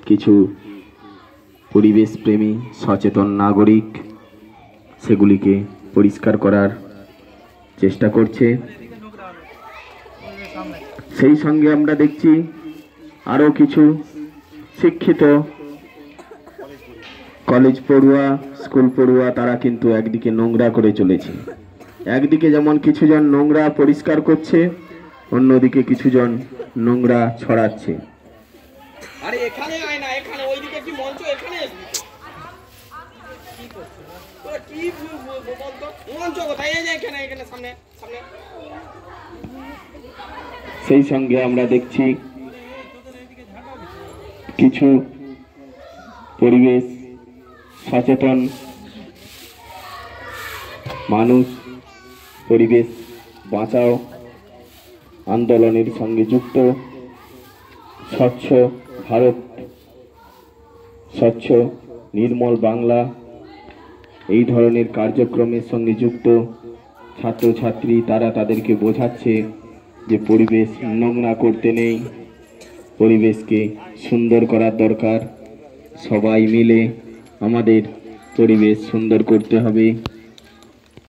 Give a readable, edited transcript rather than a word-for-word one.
কিছু পরিবেশ প্রেমী সচেতন নাগরিক সেগুলিকে পরিষ্কার করার চেষ্টা করছে। সেই সঙ্গে আমরা দেখছি আরও কিছু শিক্ষিত কলেজ পড়ুয়া, স্কুল পড়ুয়া তারা কিন্তু একদিকে নোংরা করে চলেছে। একদিকে যেমন কিছুজন নোংরা পরিষ্কার করছে, অন্যদিকে কিছুজন নোংরা ছড়াচ্ছে। আরে এখানে আয় না, এখানে ওইদিকে কি মঞ্চ, এখানে কি বলতো মঞ্চ কোথায়? এই যে এখানে, এখানে সামনে সামনে। সেই সঙ্গে আমরা দেখছি কিছু পরিবেশ সচেতন মানুষ পরিবেশ বাঁচাও আন্দোলনের সঙ্গে যুক্ত, স্বচ্ছ ভারত, স্বচ্ছ নির্মল বাংলা এই ধরনের কার্যক্রমের সঙ্গে যুক্ত ছাত্রছাত্রী তারা তাদেরকে বোঝাচ্ছে যে পরিবেশ নোংরা করতে নেই, পরিবেশকে সুন্দর করার দরকার। সবাই মিলে আমাদের পরিবেশ সুন্দর করতে হবে।